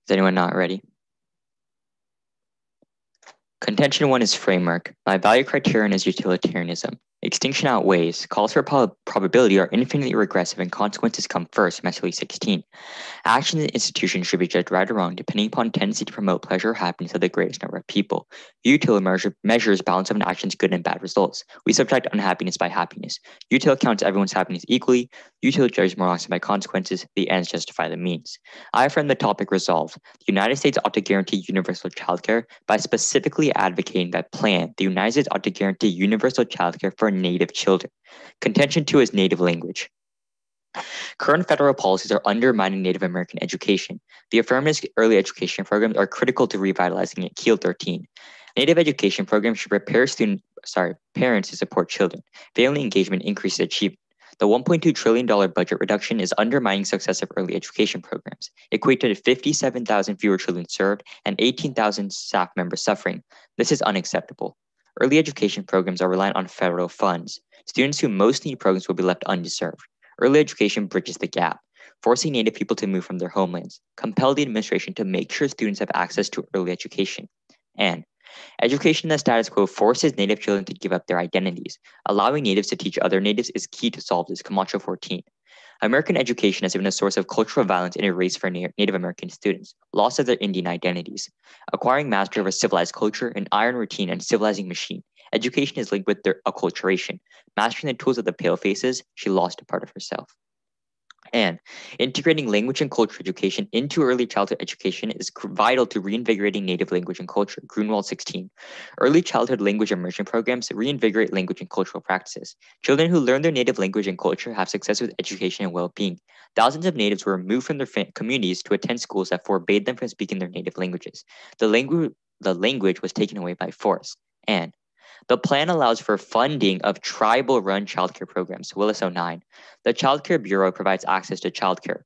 Is anyone not ready? Contention 1 is framework. My value criterion is utilitarianism. Extinction outweighs. Calls for probability are infinitely regressive and consequences come first, Masterly 16. Actions and institutions should be judged right or wrong depending upon tendency to promote pleasure or happiness of the greatest number of people. Util measures balance of an action's good and bad results. We subtract unhappiness by happiness. Util counts everyone's happiness equally. Util judges more often by consequences. The ends justify the means. I affirm the topic resolved. The United States ought to guarantee universal childcare by specifically advocating that plan. The United States ought to guarantee universal childcare for native children. Contention 2 is native language. Current federal policies are undermining Native American education. The affirmative early education programs are critical to revitalizing it. Keel 13. Native education programs should prepare parents to support children. Family engagement increases achievement. The $1.2 trillion budget reduction is undermining successive early education programs, equated to 57,000 fewer children served and 18,000 staff members suffering. This is unacceptable. Early education programs are reliant on federal funds. Students who most need programs will be left undeserved. Early education bridges the gap, forcing Native people to move from their homelands, compel the administration to make sure students have access to early education, and education in the status quo forces Native children to give up their identities. Allowing Natives to teach other Natives is key to solve this. Camacho 14. American education has been a source of cultural violence and erase for Native American students, loss of their Indian identities. Acquiring mastery of a civilized culture, an iron routine, and civilizing machine, education is linked with their acculturation. Mastering the tools of the palefaces, she lost a part of herself. And integrating language and culture education into early childhood education is vital to reinvigorating native language and culture. Grunwald 16. Early childhood language immersion programs reinvigorate language and cultural practices. Children who learn their native language and culture have success with education and well-being. Thousands of natives were removed from their communities to attend schools that forbade them from speaking their native languages. The language was taken away by force. And the plan allows for funding of tribal-run childcare programs. Willis 09. The Child Care Bureau provides access to childcare,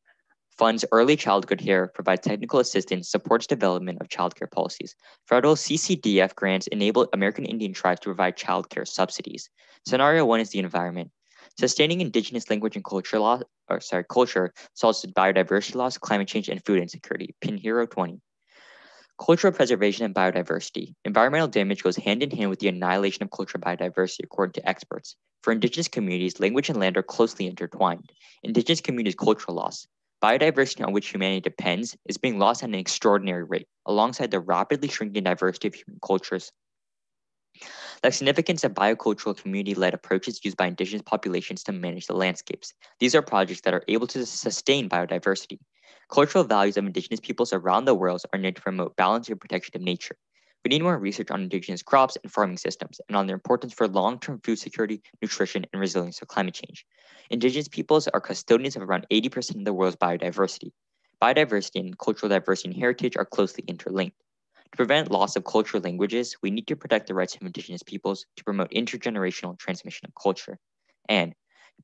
funds early childhood care, provides technical assistance, supports development of childcare policies. Federal CCDF grants enable American Indian tribes to provide childcare subsidies. Scenario 1 is the environment. Sustaining indigenous language and culture solves biodiversity loss, climate change, and food insecurity. Pinheiro 20. Cultural preservation and biodiversity. Environmental damage goes hand in hand with the annihilation of cultural biodiversity, according to experts. For indigenous communities, language and land are closely intertwined. Indigenous communities' cultural loss. Biodiversity on which humanity depends is being lost at an extraordinary rate, alongside the rapidly shrinking diversity of human cultures. The significance of biocultural community-led approaches used by indigenous populations to manage the landscapes. These are projects that are able to sustain biodiversity. Cultural values of indigenous peoples around the world are needed to promote balance and protection of nature. We need more research on indigenous crops and farming systems and on their importance for long-term food security, nutrition, and resilience to climate change. Indigenous peoples are custodians of around 80% of the world's biodiversity. Biodiversity and cultural diversity and heritage are closely interlinked. To prevent loss of cultural languages, we need to protect the rights of indigenous peoples to promote intergenerational transmission of culture. And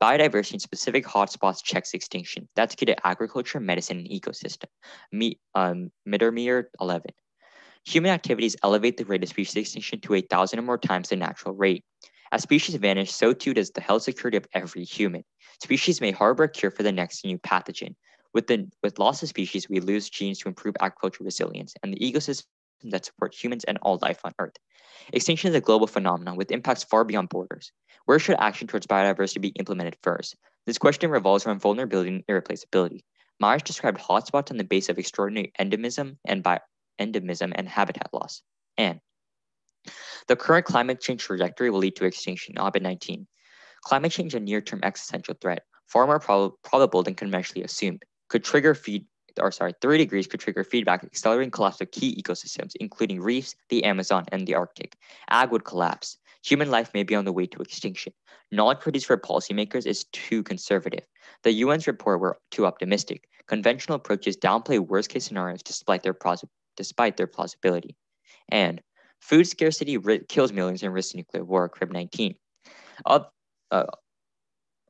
biodiversity in specific hotspots checks extinction. That's key to agriculture, medicine, and ecosystem. Mittermeier 11. Human activities elevate the rate of species extinction to 1,000 or more times the natural rate. As species vanish, so too does the health security of every human. Species may harbor a cure for the next new pathogen. With loss of species, we lose genes to improve agricultural resilience and the ecosystem that support humans and all life on Earth. Extinction is a global phenomenon with impacts far beyond borders. Where should action towards biodiversity be implemented first? This question revolves around vulnerability and irreplaceability. Myers described hotspots on the base of extraordinary endemism and habitat loss. And the current climate change trajectory will lead to extinction. Ob 19. Climate change, a near-term existential threat, far more probable than conventionally assumed, could trigger 3 degrees could trigger feedback, accelerating collapse of key ecosystems, including reefs, the Amazon, and the Arctic. Ag would collapse. Human life may be on the way to extinction. Knowledge produced for policymakers is too conservative. The UN's report were too optimistic. Conventional approaches downplay worst-case scenarios despite their plausibility. And food scarcity kills millions and risks nuclear war. Crib 19. Of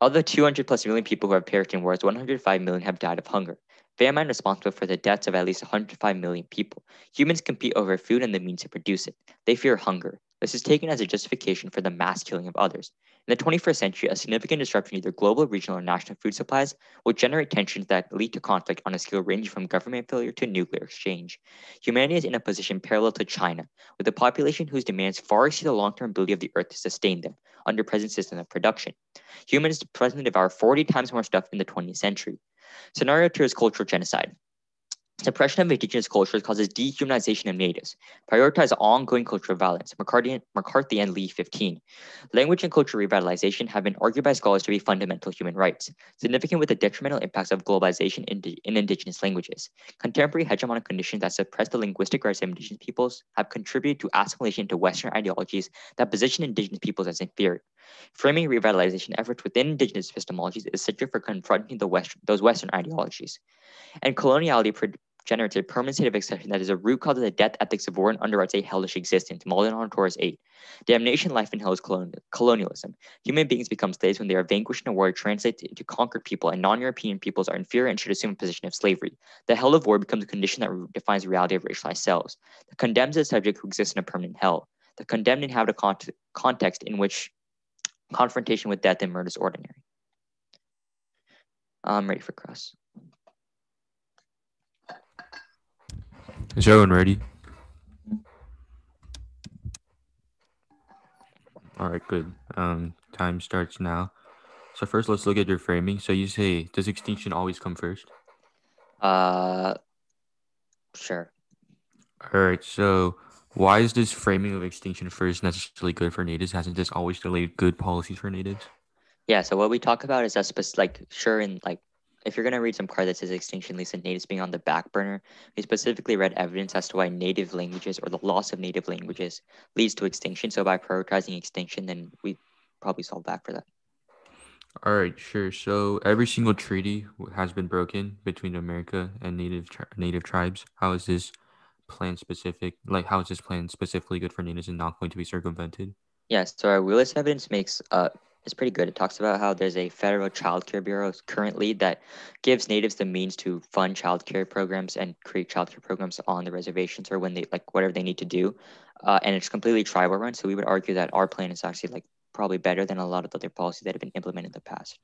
the 200 plus million people who have perished in wars, 105 million have died of hunger. Famine responsible for the deaths of at least 105 million people. Humans compete over food and the means to produce it. They fear hunger. This is taken as a justification for the mass killing of others. In the 21st century, a significant disruption in either global, regional, or national food supplies will generate tensions that lead to conflict on a scale ranging from government failure to nuclear exchange. Humanity is in a position parallel to China, with a population whose demands far exceed the long-term ability of the Earth to sustain them under present system of production. Humans presently devour 40 times more stuff in the 20th century. Scenario 2 is cultural genocide. Suppression of indigenous cultures causes dehumanization of natives. Prioritize ongoing cultural violence. McCarthy and Lee 15. Language and cultural revitalization have been argued by scholars to be fundamental human rights, significant with the detrimental impacts of globalization in indigenous languages. Contemporary hegemonic conditions that suppress the linguistic rights of indigenous peoples have contributed to assimilation into Western ideologies that position indigenous peoples as inferior. Framing revitalization efforts within indigenous epistemologies is essential for confronting those Western ideologies. And coloniality generated permanent state of exception that is a root cause of the death ethics of war and underwrites a hellish existence. Malden on Taurus 8. Damnation, life, and hell is colonialism. Human beings become slaves when they are vanquished in a war translates into conquered people, and non-European peoples are inferior and should assume a position of slavery. The hell of war becomes a condition that defines the reality of racialized selves. The condemned is a subject who exists in a permanent hell. The condemned inhabit a context in which confrontation with death and murder is ordinary. I'm ready for cross. Is everyone ready? All right, good. Time starts now. So first, let's look at your framing. So you say, does extinction always come first? Uh, sure. All right. So why is this framing of extinction first necessarily good for natives? Hasn't this always delayed good policies for natives? Yeah, so what we talk about is that sure in like if you're gonna read some card that says extinction leads to natives being on the back burner, we specifically read evidence as to why native languages or the loss of native languages leads to extinction. So by prioritizing extinction, then we probably solve that for that. All right, sure. So every single treaty has been broken between America and native tribes. How is this plan specific? Like, how is this plan specifically good for natives and not going to be circumvented? Yeah, so our wheelless evidence makes is pretty good. It talks about how there's a federal child care bureau currently that gives natives the means to fund child care programs and create child care programs on the reservations or when they like whatever they need to do. And it's completely tribal run. So we would argue that our plan is actually like probably better than a lot of the other policies that have been implemented in the past.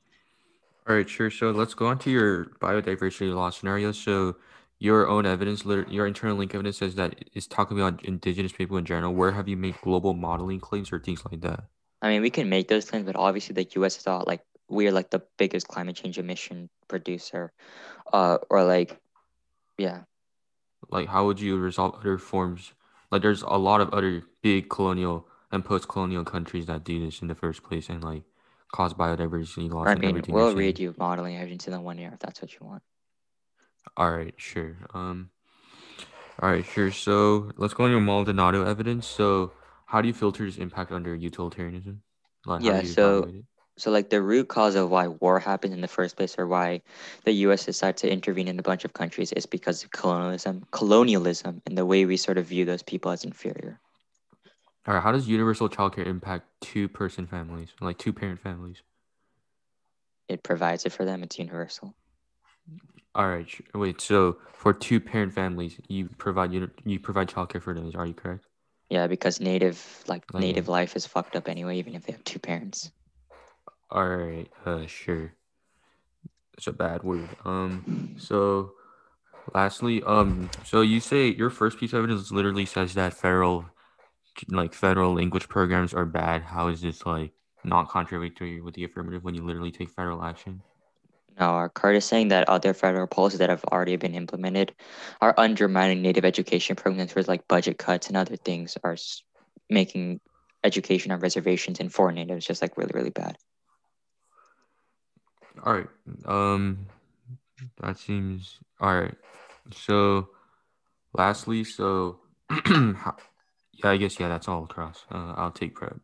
All right, sure. So let's go on to your biodiversity loss scenario. So your own evidence, your internal link evidence says that it's talking about indigenous people in general. Where have you made global modeling claims or things like that? I mean, we can make those claims, but obviously the U.S. is all like we're like the biggest climate change emission producer, or like yeah. Like, how would you resolve other forms? Like, there's a lot of other big colonial and post-colonial countries that do this in the first place and like cause biodiversity loss I and mean, everything you're we'll read saying. you modeling evidence in the 1 year if that's what you want. All right, sure. All right, sure. So let's go on your Maldonado evidence. So how do you filter this impact under utilitarianism? Like, how do Yeah, you so evaluate it? so like the root cause of why war happened in the first place or why the US decided to intervene in a bunch of countries is because of colonialism and the way we sort of view those people as inferior. All right, how does universal childcare impact two-person families, like two-parent families? It provides it for them, it's universal. All right, wait. So for two-parent families, you provide childcare for them. Are you correct? Yeah, because native Like, life is fucked up anyway, even if they have two parents. all right, sure. It's a bad word. So lastly, so you say your first piece of evidence literally says that federal language programs are bad. How is this like not contradictory with the affirmative when you literally take federal action? No, our card is saying that other federal policies that have already been implemented are undermining native education programs with like budget cuts and other things are making education on reservations and for natives just like really, really bad. All right. Um, that seems all right. So lastly, so yeah, I guess yeah, that's all across. I'll take prep.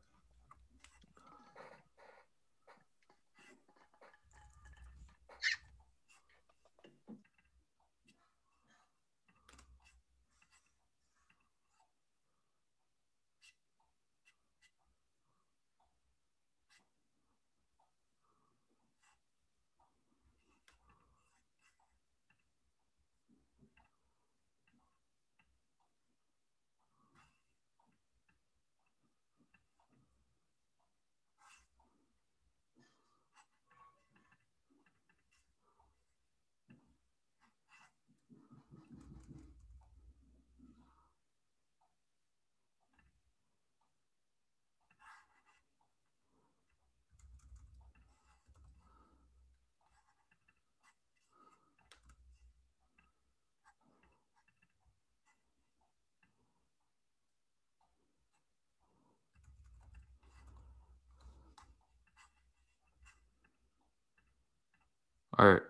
All right,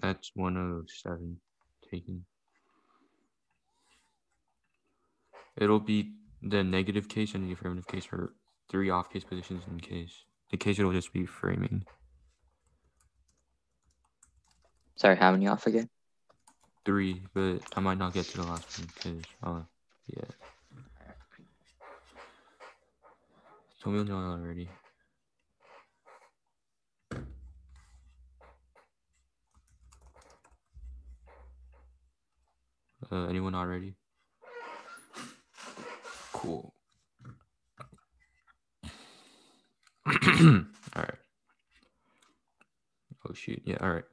that's 107 taken. It'll be the negative case and the affirmative case for three off case positions in case. The case it'll just be framing. Sorry, how many off again? Three, but I might not get to the last one because, yeah. Told me already. Anyone already? Cool. All right. Oh shoot. Yeah. All right.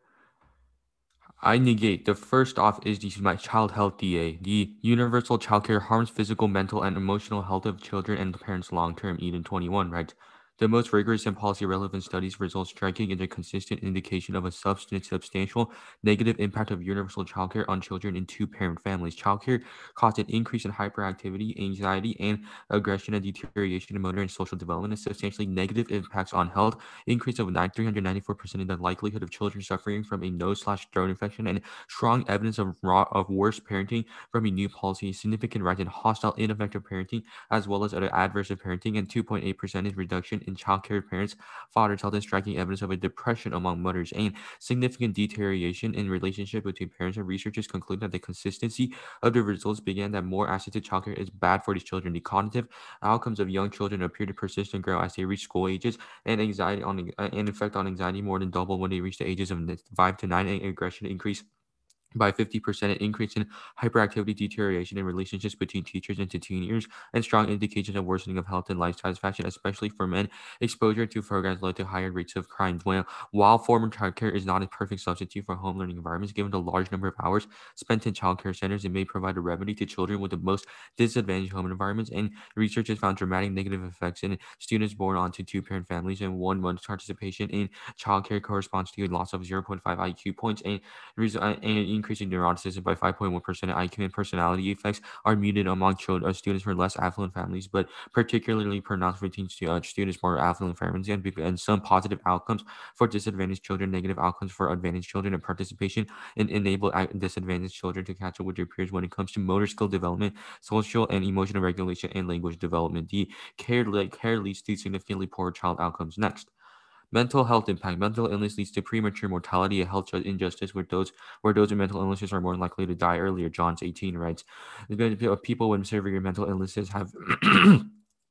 I negate. The first off is my child health DA. The universal child care harms physical, mental, and emotional health of children and parents long term. Eden 21 writes. The most rigorous and policy relevant studies result striking in a consistent indication of a substantial negative impact of universal childcare on children in two-parent families. Childcare caused an increase in hyperactivity, anxiety, and aggression and deterioration in motor and social development, and substantially negative impacts on health, increase of 394% in the likelihood of children suffering from a nose/throat infection, and strong evidence of worse parenting from a new policy, significant rise in hostile, ineffective parenting, as well as other adverse parenting, and 2.8% in reduction in child care parents' father's health, and striking evidence of a depression among mothers, and significant deterioration in relationship between parents. And researchers conclude that the consistency of the results began that more access to childcare is bad for these children. The cognitive outcomes of young children appear to persist and grow as they reach school ages, and effect on anxiety more than double when they reach the ages of 5 to 9, and aggression increase by 50%, an increase in hyperactivity, deterioration in relationships between teachers and to teen years, and strong indications of worsening of health and life satisfaction, especially for men. Exposure to programs led to higher rates of crime. While formal childcare is not a perfect substitute for home learning environments, given the large number of hours spent in childcare centers, it may provide a remedy to children with the most disadvantaged home environments. And research has found dramatic negative effects in students born onto two-parent families, and 1 month participation in childcare corresponds to a loss of zero point 0.5 IQ points, and increasing neuroticism by 5.1%. IQ and personality effects are muted among students from less affluent families, but particularly pronounced for students more affluent families, and some positive outcomes for disadvantaged children, negative outcomes for advantaged children, and participation in enable disadvantaged children to catch up with their peers when it comes to motor skill development, social and emotional regulation, and language development. The care leads to significantly poorer child outcomes. Next. Mental health impact. Mental illness leads to premature mortality, a health injustice where those with mental illnesses are more likely to die earlier. Johns 18 writes, people with severe mental illnesses have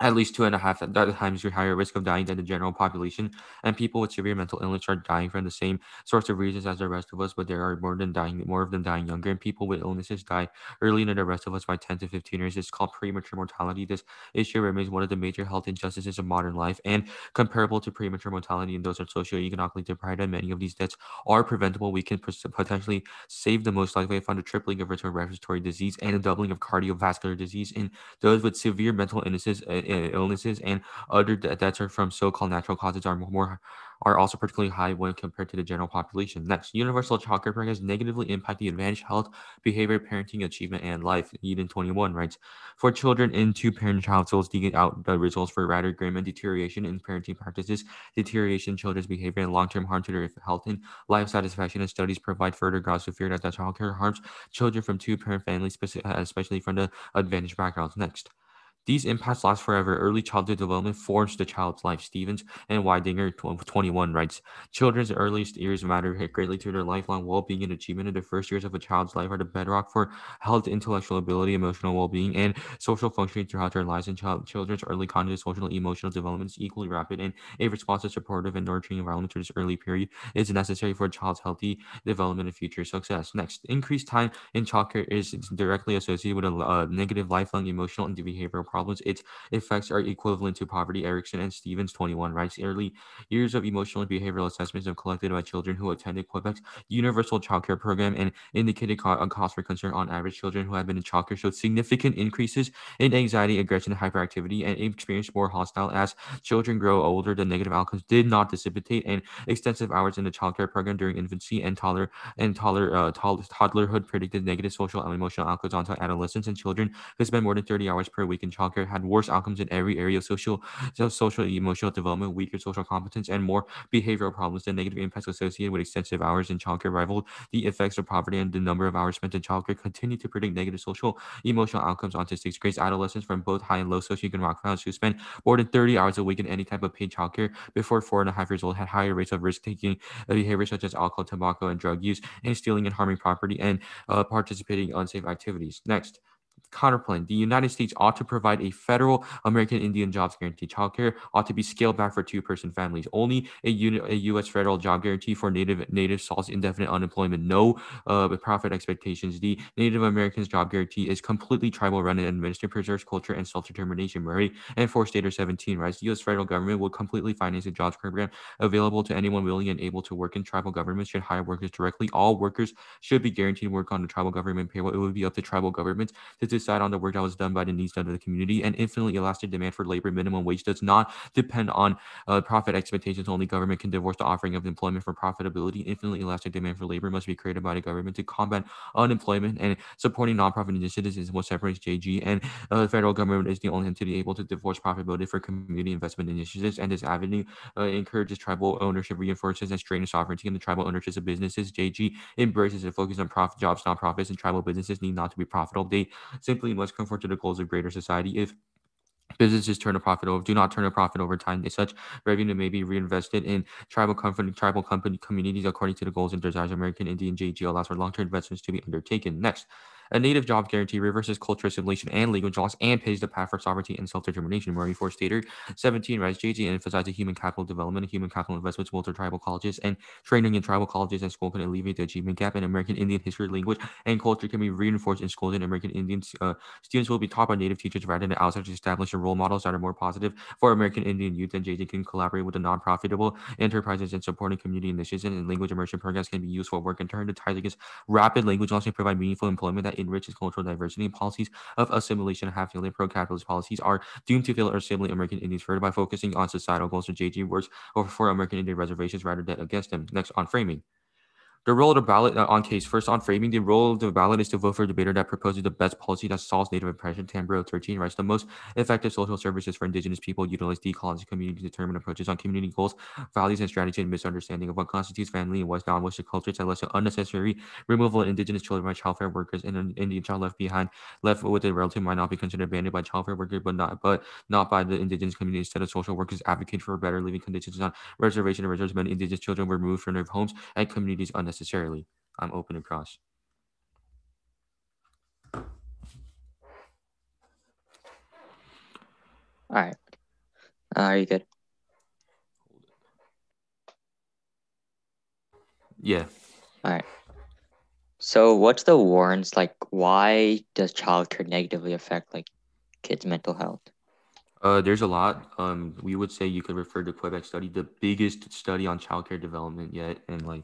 at least 2.5 times higher risk of dying than the general population, and people with severe mental illness are dying from the same sorts of reasons as the rest of us, but there are more of them dying younger, and people with illnesses die earlier than the rest of us by 10 to 15 years. It's called premature mortality. This issue remains one of the major health injustices of modern life, and comparable to premature mortality in those are socioeconomically deprived, and many of these deaths are preventable. We can potentially save the most likely, found a tripling of respiratory disease and a doubling of cardiovascular disease in those with severe mental illnesses, and other deaths are from so-called natural causes are also particularly high when compared to the general population. Next, universal child care programs negatively impact the advanced health, behavior, parenting, achievement, and life. Eden 21 writes, for children in two-parent households, digging out the results for rather grim and deterioration in parenting practices, deterioration in children's behavior, and long-term harm to their health and life satisfaction. And studies provide further grounds to fear that the child care harms children from two-parent families, especially from the advantaged backgrounds. Next. These impacts last forever. Early childhood development forms the child's life. Stevens and Weidinger 21 writes, children's earliest years matter greatly to their lifelong well-being and achievement. In the first years of a child's life are the bedrock for health, intellectual ability, emotional well-being, and social functioning throughout their lives. And children's early cognitive, social, and emotional development is equally rapid, and a responsive, supportive, and nurturing environment to this early period is necessary for a child's healthy development and future success. Next, increased time in childcare is directly associated with a negative lifelong emotional and behavioral problems. Its effects are equivalent to poverty. Erickson and Stevens 21 writes, early years of emotional and behavioral assessments have collected by children who attended Quebec's universal childcare program and indicated a cause for concern. On average, children who have been in childcare showed significant increases in anxiety, aggression, and hyperactivity, and experienced more hostile as children grow older. The negative outcomes did not dissipate, and extensive hours in the childcare program during infancy and toddlerhood predicted negative social and emotional outcomes onto adolescents, and children who spend more than 30 hours per week in childcare had worse outcomes in every area of social and emotional development, weaker social competence, and more behavioral problems. The negative impacts associated with extensive hours in childcare rivaled the effects of poverty, and the number of hours spent in childcare continue to predict negative social emotional outcomes onto sixth grade adolescents from both high and low socioeconomic backgrounds who spend more than 30 hours a week in any type of paid childcare before 4.5 years old had higher rates of risk taking behaviors such as alcohol, tobacco, and drug use, and stealing and harming property, and participating in unsafe activities. Next, counterpoint. The United States ought to provide a federal American Indian jobs guarantee. Childcare ought to be scaled back for two-person families. Only a U.S. federal job guarantee for native solves indefinite unemployment. No profit expectations. The Native Americans job guarantee is completely tribal run and administered, preserves culture and self-determination. Murray and for Stater 17 writes, the U.S. federal government will completely finance a jobs program available to anyone willing and able to work in tribal governments should hire workers directly. All workers should be guaranteed work on the tribal government payroll. It would be up to tribal governments to decide on the work that was done by the needs done to the community. And infinitely elastic demand for labor minimum wage does not depend on profit expectations. Only government can divorce the offering of employment from profitability. Infinitely elastic demand for labor must be created by the government to combat unemployment, and supporting nonprofit initiatives is what separates JG and the federal government is the only entity able to divorce profitability for community investment initiatives, and this avenue encourages tribal ownership, reinforces and strengthens sovereignty and the tribal ownerships of businesses. JG embraces and focuses on profit jobs, nonprofits, and tribal businesses need not to be profitable. They simply must conform to the goals of greater society. If businesses do not turn a profit over time. Such revenue may be reinvested in tribal company communities according to the goals and desires of American Indian. JG allows for long-term investments to be undertaken. Next, a native job guarantee reverses cultural assimilation and language loss and paves the path for sovereignty and self-determination. Murray Forstater 17 writes, JG emphasizes human capital development and human capital investments will to tribal colleges, and training in tribal colleges and school can alleviate the achievement gap in American Indian history, language, and culture can be reinforced in schools, and American Indian students will be taught by native teachers rather than outside to establish role models that are more positive for American Indian youth. And JJ can collaborate with the non-profitable enterprises and supporting community initiatives, and language immersion programs can be used for work in turn to tide against rapid language loss and provide meaningful employment that enriches cultural diversity. And policies of assimilation have failed, and pro-capitalist policies are doomed to fail or assimilate American Indians further by focusing on societal goals. So JG works for American Indian reservations rather than against them. Next, on framing. The role of the ballot on case first on framing. The role of the ballot is to vote for a debater that proposes the best policy that solves native oppression. Tambro 13 writes, the most effective social services for indigenous people utilize decolonizing community determined approaches on community goals, values, and strategy, and misunderstanding of what constitutes family and what's non-Western cultures that led to unnecessary removal of indigenous children by childcare workers, and an Indian child left with a relative might not be considered abandoned by childcare workers, but not by the indigenous community. Instead of social workers advocate for better living conditions on reservation and reserves, many indigenous children were removed from their homes and communities unnecessarily. I'm open across. All right. Are you good? Yeah. All right. So what's the warrants like? Why does childcare negatively affect like kids' mental health? There's a lot. We would say you could refer to Quebec study, the biggest study on childcare development yet, and like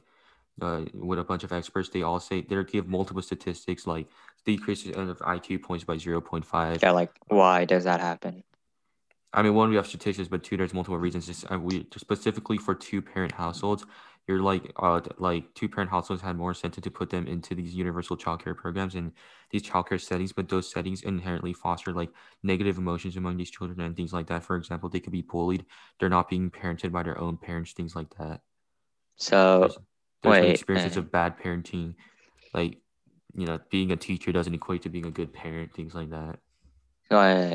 with a bunch of experts, they all say they give multiple statistics like decreases of IQ points by 0.5. Yeah, like why does that happen? I mean, one, we have statistics, but two, there's multiple reasons. We specifically for two-parent households, you're like two-parent households had more incentive to put them into these universal childcare programs and these childcare settings, but those settings inherently foster like negative emotions among these children and things like that. For example, they could be bullied. They're not being parented by their own parents, things like that. So There's there's been wait, experiences of bad parenting, like being a teacher doesn't equate to being a good parent, things like that.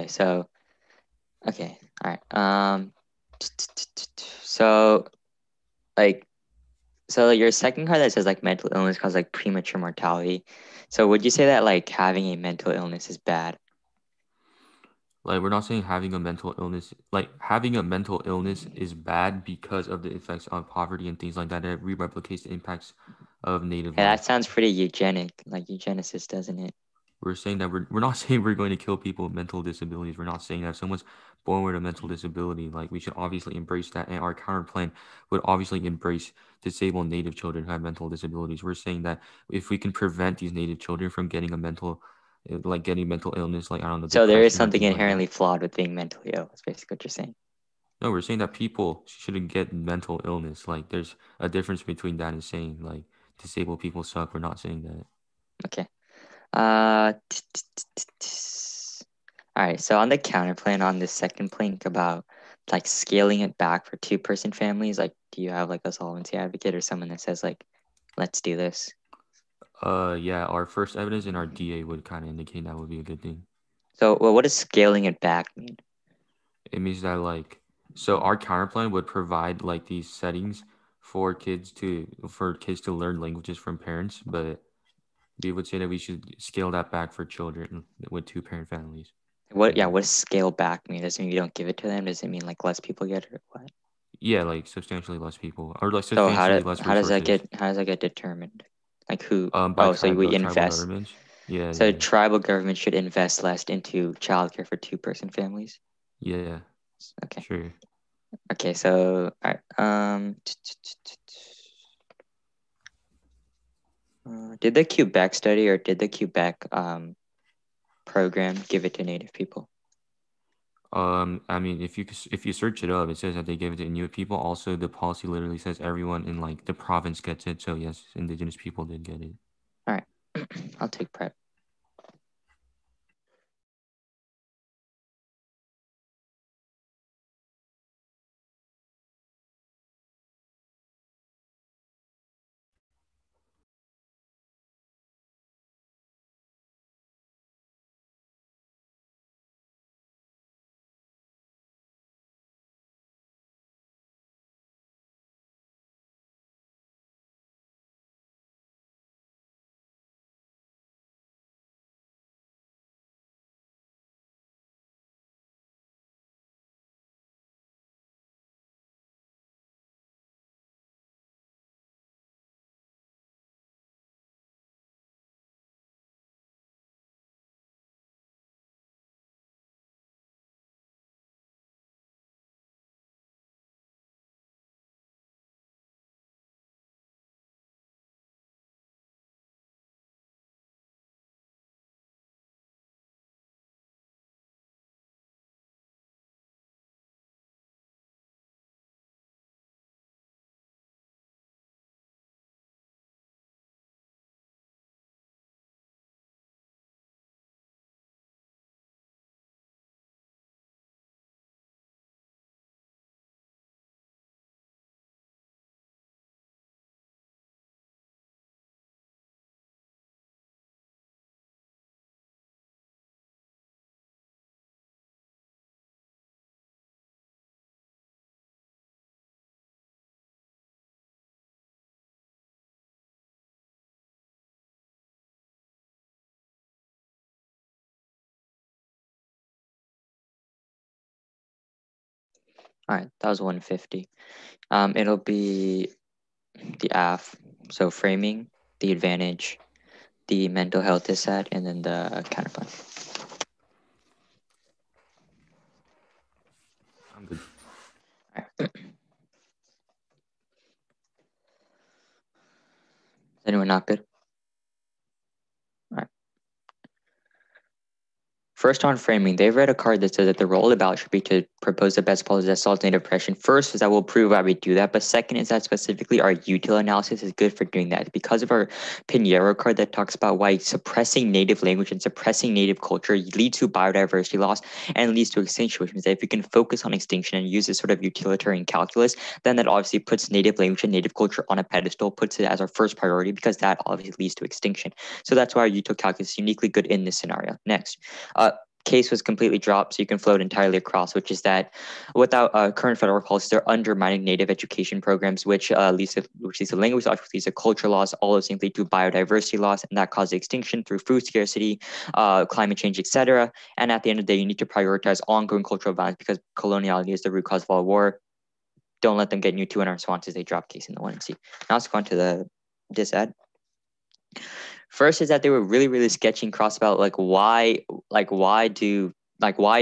so okay, all right. So like your second card that says like mental illness causes like premature mortality. So would you say that like having a mental illness is bad? Like, we're not saying having a mental illness, like having a mental illness is bad because of the effects on poverty and things like that. It re-replicates the impacts of native Yeah, that life. sounds pretty eugenic, like eugenicist, doesn't it? We're saying that we're not saying we're going to kill people with mental disabilities. We're not saying that if someone's born with a mental disability, like we should obviously embrace that. And our counter plan would obviously embrace disabled native children who have mental disabilities. We're saying that if we can prevent these native children from getting getting mental illness, like I don't know, So there is depression or something things like that. inherently flawed with being mentally ill. That's basically what you're saying. No, we're saying that people shouldn't get mental illness. Like, there's a difference between that and saying like disabled people suck. We're not saying that. Okay. All All right, so on the counterplan on this second plank about like scaling it back for two-person families, like do you have like a solvency advocate or someone that says like, let's do this? Yeah, our first evidence in our DA would kind of indicate that would be a good thing. So, well, what does scaling it back mean? It means that like, so our counterplan would provide like these settings for kids to learn languages from parents, but we would say that we should scale that back for children with two-parent families. What, yeah, what does scale back mean? Does it mean you don't give it to them? Does it mean like less people get it or what? Yeah, like substantially less people or like So substantially less resources. how does that get determined? Like who? By Oh, so we tribal invest. governments. Yeah, So yeah, tribal government should invest less into childcare for two-person families. yeah. Okay. Sure. Okay. So, all right. Did the Quebec study or did the Quebec program give it to Native people? I mean, if you search it up, it says that they gave it to Inuit people. Also, the policy literally says everyone in like the province gets it. So yes, indigenous people did get it. All right. I'll take prep. All right. That was 150. It'll be the AF. So framing, the advantage, the mental health dissat, and then the counterpoint. I'm good. All right. Is anyone not good? All right. First on framing, they've read a card that says that the role of the ballot should be to propose the best policies that solve native oppression. First is that we'll prove why we do that, but second is that specifically our util analysis is good for doing that. Because of our Pinheiro card that talks about why suppressing native language and suppressing native culture leads to biodiversity loss and leads to extinction, which means that if we can focus on extinction and use this sort of utilitarian calculus, then that obviously puts native language and native culture on a pedestal, puts it as our first priority because that obviously leads to extinction. So that's why our util calculus is uniquely good in this scenario. Next. Case was completely dropped, so you can float entirely across, which is that without current federal policies, they're undermining native education programs, which leads to language loss, which leads to culture loss. All those things lead to biodiversity loss, and that causes extinction through food scarcity, climate change, etc. And at the end of the day, you need to prioritize ongoing cultural violence because coloniality is the root cause of all war. Don't let them get you too in our responses. They drop case in the 1C. Now let's go on to the disad. First is that they were really, really sketchy and cross about why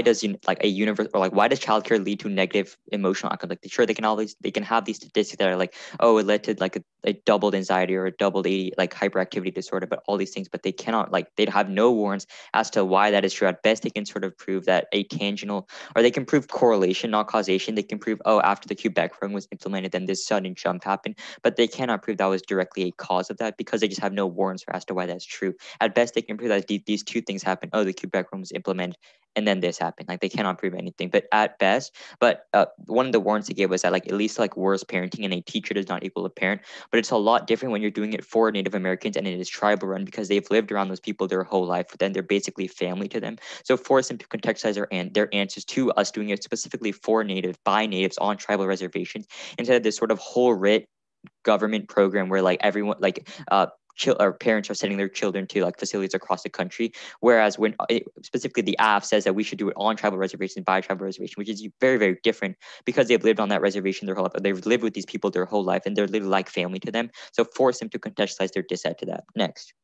does like a universe or like why does childcare lead to negative emotional outcomes? Like sure they can have these statistics that are like, oh, it led to like a doubled anxiety or a doubled AD, like hyperactivity disorder, but all these things, but they cannot like they'd have no warrants as to why that is true. At best, they can sort of prove that a tangential or they can prove correlation, not causation. They can prove, oh, after the Quebec program was implemented, then this sudden jump happened, but they cannot prove that was directly a cause of that because they just have no warrants as to why that's true. At best, they can prove that these two things happen. Oh, the Quebec program was implemented, and then this happened. Like they cannot prove anything, but at best. But one of the warrants they gave was that like at least like worse parenting, and a teacher does not equal a parent. But it's a lot different when you're doing it for Native Americans and it is tribal run because they've lived around those people their whole life. Then they're basically family to them. So force them to contextualize their answers to us doing it specifically for native by natives on tribal reservations instead of this sort of whole writ government program where like everyone like or parents are sending their children to like facilities across the country. Whereas when specifically the AF says that we should do it on tribal reservations by tribal reservation, which is very, very different because they've lived on that reservation their whole life. They've lived with these people their whole life and they're literally like family to them. So force them to contextualize their dissent to that. Next.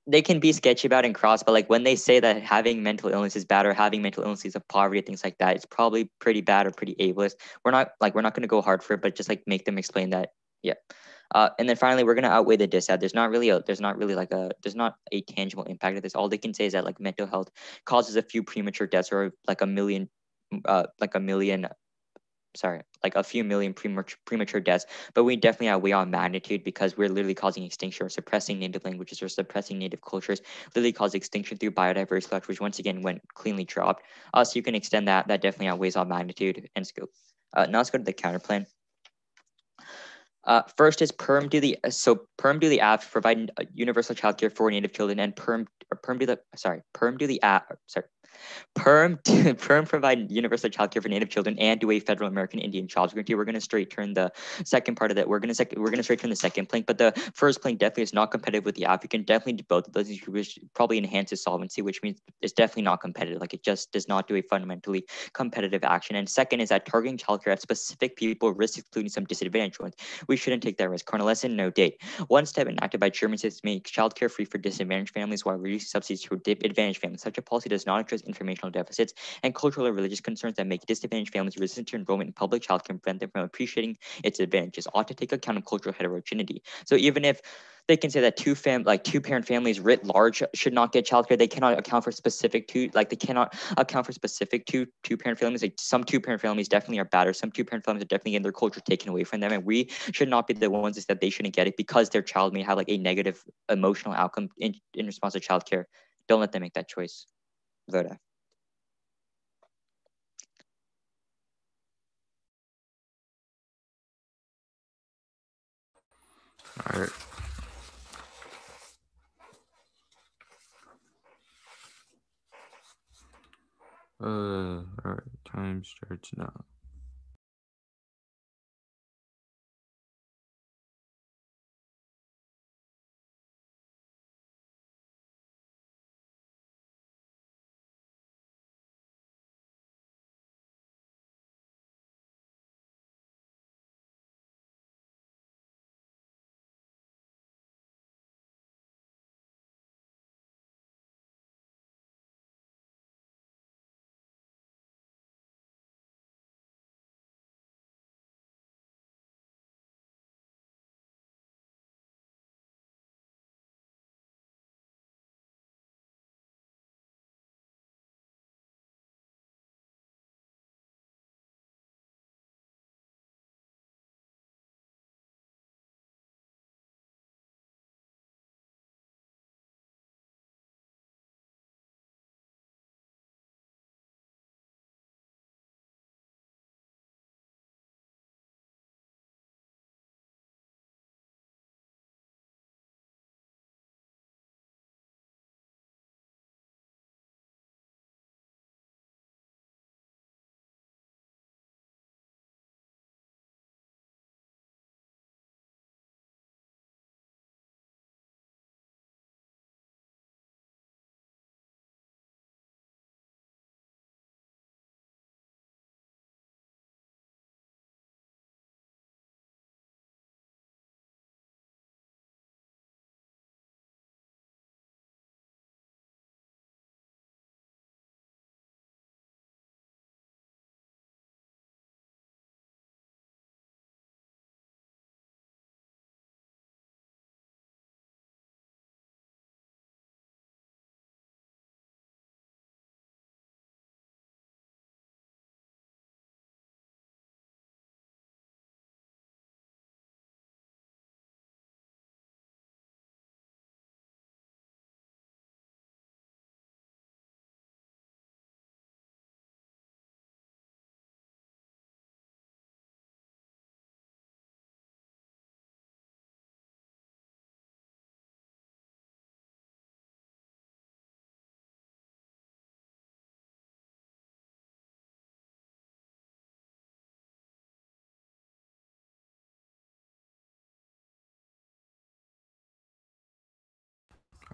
They can be sketchy about and cross, but like when they say that having mental illness is bad or having mental illnesses of poverty, things like that, it's probably pretty bad or pretty ableist. We're not gonna go hard for it, but just like make them explain that. Yeah. And then finally, we're gonna outweigh the dissad. There's not a tangible impact of this. All they can say is that like mental health causes a few premature deaths or like a million, like a few million premature deaths, but we definitely outweigh on magnitude because we're literally causing extinction or suppressing native languages or suppressing native cultures, literally cause extinction through biodiversity loss, which once again went cleanly dropped. So you can extend that. That definitely outweighs on magnitude and scope. Now let's go to the counterplan. First is perm do the app provide universal childcare for native children and perm do the app Perm provide universal childcare for Native children and do a federal American Indian child security. We're going to straight turn the second part of that. We're going to straight turn the second plank, but the first plank definitely is not competitive with the app. You can definitely do both of those, which probably enhances solvency, which means it's definitely not competitive. Like it just does not do a fundamentally competitive action. And second is that targeting childcare at specific people risks excluding some disadvantaged ones. We shouldn't take that risk. Colonel Lesson, no date. One step enacted by German states to make childcare free for disadvantaged families while reducing subsidies to advantaged families. Such a policy does not address informational deficits and cultural or religious concerns that make disadvantaged families resistant to enrollment in public childcare and prevent them from appreciating its advantages. Ought to take account of cultural heterogeneity. So even if they can say that two parent families writ large should not get childcare, they cannot account for specific two parent families. Like some two parent families definitely are bad, or some two parent families are definitely getting their culture taken away from them, and we should not be the ones that they shouldn't get it because their child may have like a negative emotional outcome in response to childcare. Don't let them make that choice. Vote F. All right. All right. Time starts now.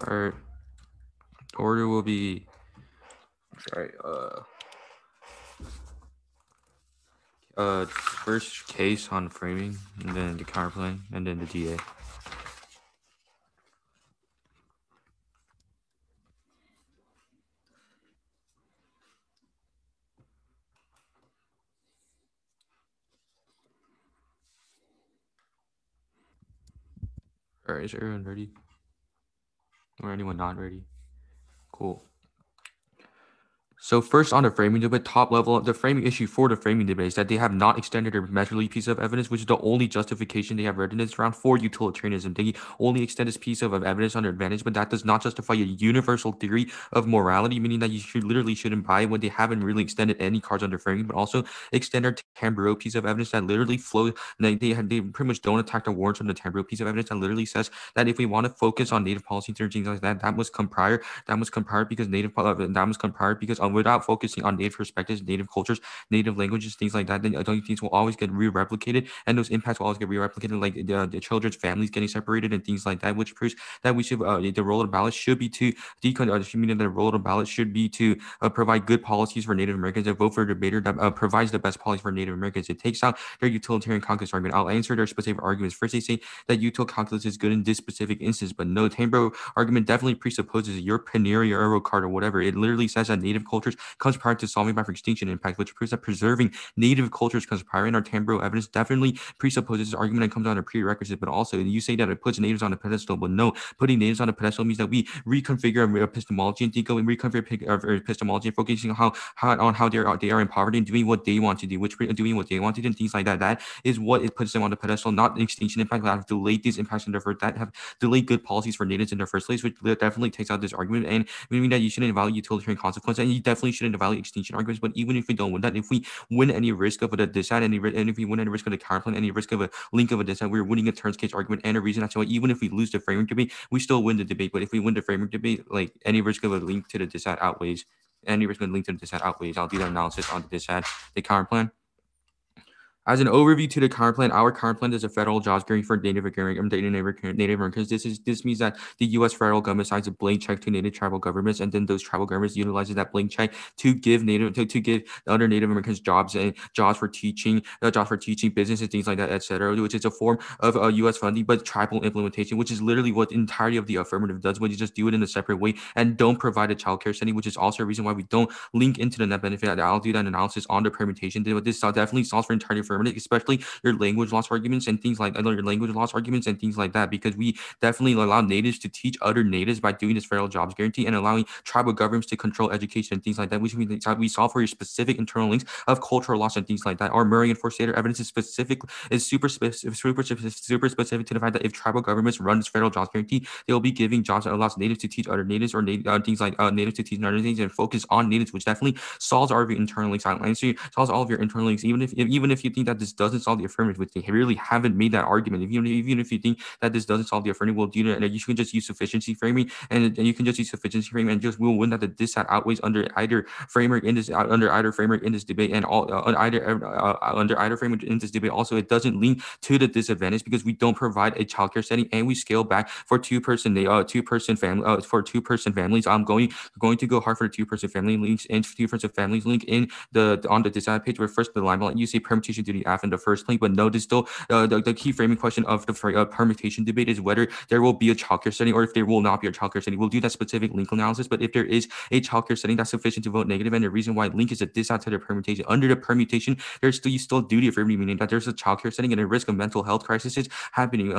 Our order will be sorry. First case on framing, and then the counterplay, and then the DA. All right, is everyone ready? Or anyone not ready? Cool. So first on the framing debate, top level, the framing issue for the framing debate is that they have not extended their measurably piece of evidence, which is the only justification they have readiness around for utilitarianism. They only extend this piece of evidence on their advantage, but that does not justify a universal theory of morality, meaning that you shouldn't buy when they haven't really extended any cards on their framing, but also extend their Tamburo piece of evidence that literally flows. They pretty much don't attack the warrants on the Tamburo piece of evidence that literally says that if we want to focus on native policy and things like that, that must come prior. That must come prior because that must come prior because without focusing on native perspectives, native cultures, native languages, things like that, then things will always get re-replicated, and those impacts will always get re-replicated, like the children's families getting separated and things like that, which proves that we should the role of the ballot should be to meaning the role of the ballot should be to provide good policies for Native Americans and vote for a debater that provides the best policy for Native Americans. It takes out their utilitarian calculus argument. I'll answer their specific arguments. First, they say that util calculus is good in this specific instance, but no, Tambro argument definitely presupposes your Panera or card or whatever. It literally says that native cultures comes prior to solving by extinction impact, which proves that preserving native cultures comes prior. And our Tambro evidence definitely presupposes this argument and comes on a prerequisite, but also you say that it puts natives on a pedestal, but no, putting natives on a pedestal means that we reconfigure our epistemology and think and reconfigure our epistemology and focusing on how they are in poverty and doing what they want to do, doing what they want to do and things like that. That is what it puts them on the pedestal, not extinction impact that have delayed these impacts and therefore that have delayed good policies for natives in the first place, which definitely takes out this argument. And we mean that you shouldn't evaluate utilitarian consequence, and you definitely shouldn't evaluate extinction arguments. But even if we don't win that, if we win any risk of a dissent, and if we win any risk of the counterplan, any risk of a link of a dissent, we're winning a turns case argument and a reason. That's why even if we lose the framework debate, we still win the debate. But if we win the framework debate, like any risk of a link to the dissent outweighs. Any risk of a link to the dissent outweighs. I'll do the analysis on the dissent, the counterplan. As an overview to the current plan, our current plan is a federal jobs guarantee for Native Americans. This means that the U.S. federal government signs a blank check to Native tribal governments, and then those tribal governments utilizes that blank check to give other Native Americans jobs and jobs for teaching, business and things like that, etc. Which is a form of U.S. funding, but tribal implementation, which is literally what the entirety of the affirmative does. When you just do it in a separate way and don't provide a child care setting, which is also a reason why we don't link into the net benefit. I'll do that analysis on the permutation. But this definitely solves for entirety affirmative, especially your language loss arguments and things like that, because we definitely allow natives to teach other natives by doing this federal jobs guarantee and allowing tribal governments to control education and things like that, which we solve for your specific internal links of cultural loss and things like that. Our Murray and Forsader evidence is super specific to the fact that if tribal governments run this federal jobs guarantee, they will be giving jobs that allows natives to teach other natives or things like natives to teach other things and focus on natives, which definitely solves all of your internal links. Solves all of your internal links, even if you think that this doesn't solve the affirmative, which they really haven't made that argument. Even if you think that this doesn't solve the affirmative, we'll do that, and you can just use sufficiency framing, and you can just use sufficiency framing, and just we'll win that the dissent outweighs under either framework in this debate, and all under either framework in this debate. Also, it doesn't lean to the disadvantage because we don't provide a childcare setting, and we scale back for two-person families. I'm going to go hard for the two-person family links and two-person families link in on the design page where first the line will you say permutation duty F in the first link, but notice still the key framing question of the permutation debate is whether there will be a childcare setting or if there will not be a childcare setting. We'll do that specific link analysis, but if there is a childcare setting, that's sufficient to vote negative, and the reason why link is a disattended permutation. Under the permutation, you still do the affirmative, meaning that there's a childcare setting and a risk of mental health crisis is happening.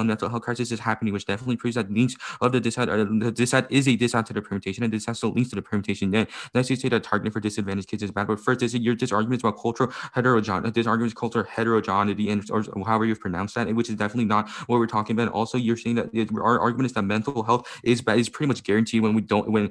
Which definitely proves that links of the dissat is a disattended permutation, and this still links to the permutation. Then let's just say that targeting for disadvantaged kids is bad. But first, this argument is about cultural heterogeneity. This argument is cultural heterogeneity, and or however you pronounce that, which is definitely not what we're talking about. Also, you're saying that our argument is that mental health is bad, is pretty much guaranteed when we don't when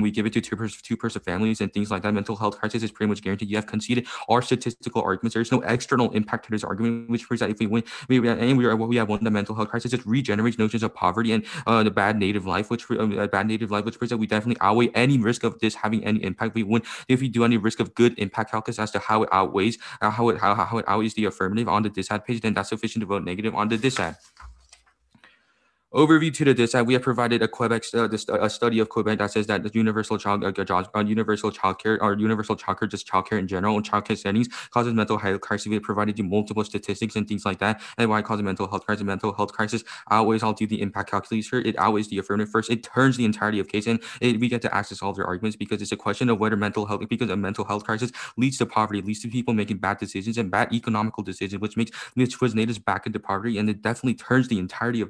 we give it to two-person families and things like that. Mental health crisis is pretty much guaranteed. You have conceded our statistical arguments. There's no external impact to this argument, which proves that if we win, we have won the mental health crisis. It regenerates notions of poverty and the bad native life, which proves that we definitely outweigh any risk of this having any impact. We win if we do any risk of good impact calculus as to how it outweighs how it outweighs the affirmative on the dissat page, then that's sufficient to vote negative on the dissat. Overview to the dissent. We have provided a Quebec a study of Quebec that says that the universal universal child care or universal child care, just child care in general and child care settings causes mental health crisis. We have provided you multiple statistics and things like that, and why it causes mental health crisis. Mental health crisis outweighs. I'll do the impact calculus here. It outweighs the affirmative first. It turns the entirety of case, and we get to access all their arguments because it's a question of whether because a mental health crisis leads to poverty, leads to people making bad decisions and bad economical decisions, which puts natives back into poverty, and it definitely turns the entirety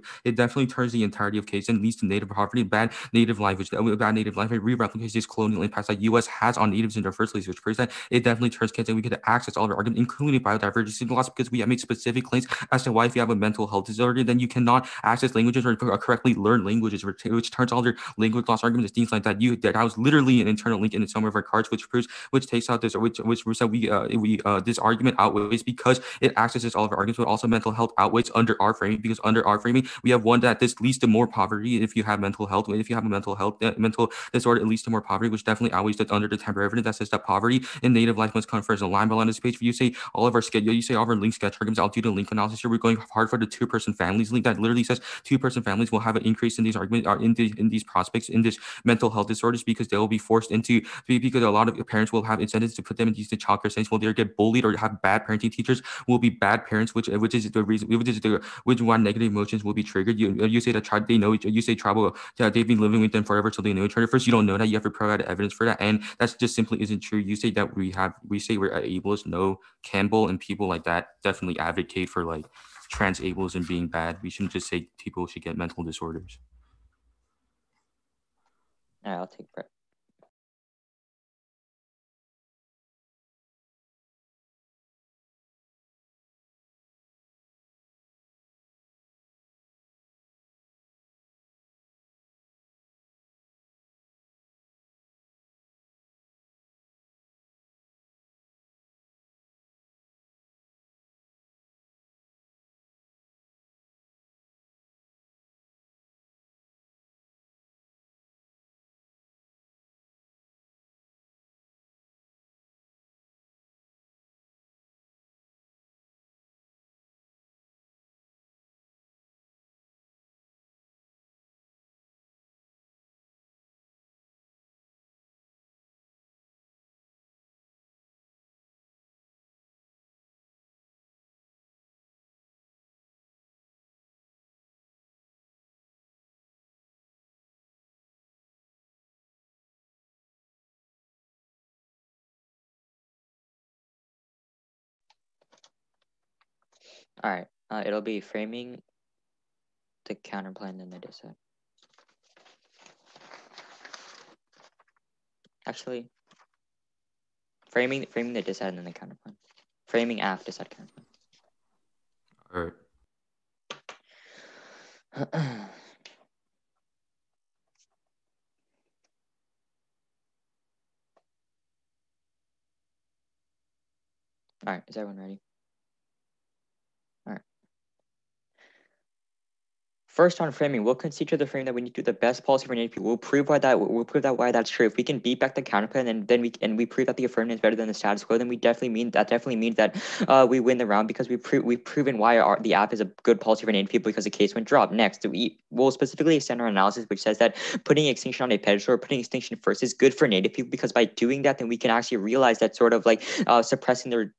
of case and leads to native poverty, bad native life, it re-replicates this colonial impact that U.S. has on natives in their first place, which proves that it definitely turns kids, and we get to access all of our arguments, including biodiversity loss, because we have made specific claims as to why if you have a mental health disorder, then you cannot access languages or correctly learn languages, which turns all their language loss arguments and things like that. That was literally an internal link in some of our cards, which takes out this, which proves that this argument outweighs because it accesses all of our arguments, but also mental health outweighs under our framing, because under our framing we have one that this leads to more poverty if you have mental health. If you have a mental disorder, it leads to more poverty, which definitely outweighs that under the temporary evidence that says that poverty in native life must come first. A line below on this page, if you say all of our schedule, you say all of our link sketch arguments, I'll do the link analysis here. We're going hard for the two-person families link that literally says two-person families will have an increase in these arguments, in these prospects, in this mental health disorders, because they will be forced into, because a lot of parents will have incentives to put them in these childcare settings. Will they get bullied or have bad parenting teachers, will be bad parents, which is the reason, which one negative emotions will be triggered. You say that they know, you say tribal, they've been living with them forever, so they know each other. First, you don't know that. You have to provide evidence for that, and that's just simply isn't true. You say that we say we're ableist. No, Campbell and people like that definitely advocate for like trans ableism being bad. We shouldn't just say people should get mental disorders. All right, I'll take Brett. All right, it'll be framing, the counterplan, and the dissent. Actually, framing the dissent and then the counterplan. Framing after dissent counterplan. All right. All right, is everyone ready? All right. First, on framing, we'll concede to the frame that we need to do the best policy for Native people. We'll prove why why that's true. If we can beat back the counterplan, and then we prove that the affirmative is better than the status quo, then we definitely means that we win the round, because we've proven why the app is a good policy for Native people, because the case went drop. Next, we'll specifically extend our analysis, which says that putting extinction on a pedestal or putting extinction first is good for Native people, because by doing that, then we can actually realize that sort of like suppressing their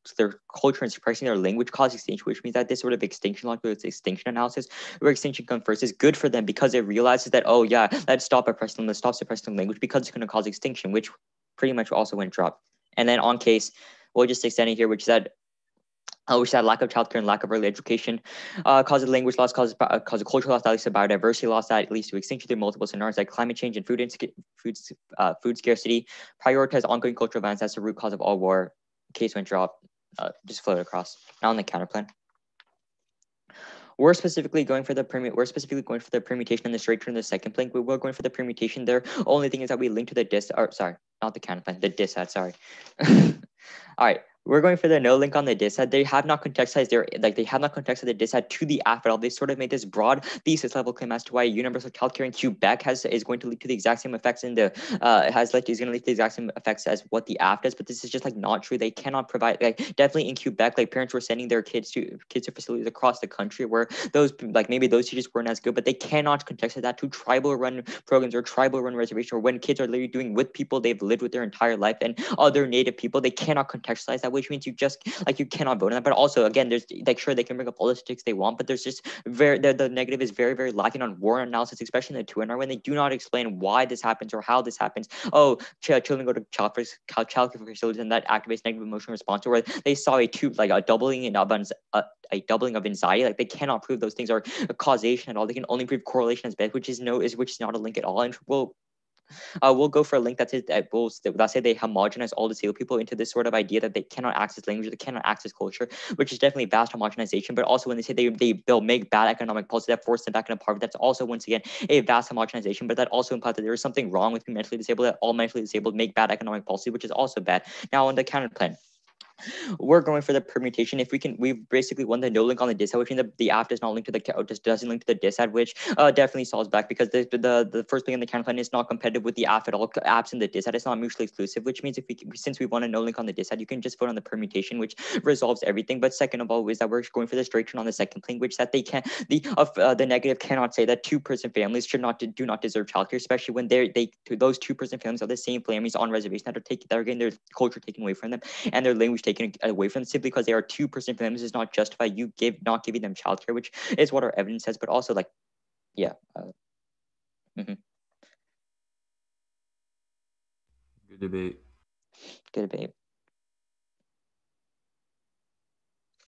culture and suppressing their language causes extinction, which means that this sort of extinction, like with extinction analysis, where extinction comes first, is good for them, because it realizes that, oh yeah, let's stop oppressing them, let's stop suppressing language, because it's going to cause extinction, which pretty much also went drop. And then on case, we'll just extend it here, which said lack of childcare and lack of early education causes language loss, causes cultural loss, that leads to biodiversity loss, that leads to extinction through multiple scenarios like climate change and food scarcity. Prioritize ongoing cultural violence, that's the root cause of all war. Case went drop. Just float across. Now on the counterplan. We're specifically going for the permutation and the straight turn in the second plank. We're going for the permutation there. Only thing is that we link to the sorry, not the counterplan, the dissat, sorry. All right. We're going for the no link on the dissent. They have not contextualized the dissent to the app at all. They sort of made this broad thesis level claim as to why universal childcare in Quebec is going to lead to the exact same effects in the is going to lead to the exact same effects as what the app does. But this is just like not true. They cannot provide, like, definitely in Quebec, like parents were sending their kids to facilities across the country where those, like, maybe those teachers weren't as good, but they cannot contextualize that to tribal run programs or tribal run reservation, or when kids are literally doing with people they've lived with their entire life and other native people. They cannot contextualize that, which means you cannot vote on that. But also, again, there's, like, sure, they can bring up all the statistics they want, but there's just the negative is very, very lacking on war analysis, especially in the 2NR, when they do not explain why this happens or how this happens. Oh, children go to child care facilities, and that activates negative emotional response, or they saw a doubling of anxiety. Like, they cannot prove those things are a causation at all. They can only prove correlation as bad, which is not a link at all. And we'll go for a link that says that say they homogenize all disabled people into this sort of idea that they cannot access language, they cannot access culture, which is definitely vast homogenization. But also when they say they'll make bad economic policy that force them back into poverty, that's also once again a vast homogenization. But that also implies that there is something wrong with being mentally disabled, that all mentally disabled make bad economic policy, which is also bad. Now on the counter plan, we're going for the permutation. If we can, we've basically won the no link on the dis ad, which means the app does not link to doesn't link to the dis ad, which definitely solves back, because the first link in the counter plan is not competitive with the app at all. Apps in the dis ad is not mutually exclusive, which means since we want a no link on the dis ad, you can just vote on the permutation, which resolves everything. But second of all is that we're going for the straight turn on the second claim, which that they can't, the negative cannot say that two-person families do not deserve childcare, especially when those two-person families are the same families on reservation that are getting their culture taken away from them and their language taken away from them simply because they are two-person families does not justify not giving them childcare, which is what our evidence says. But also, like, yeah, Good debate. good debate.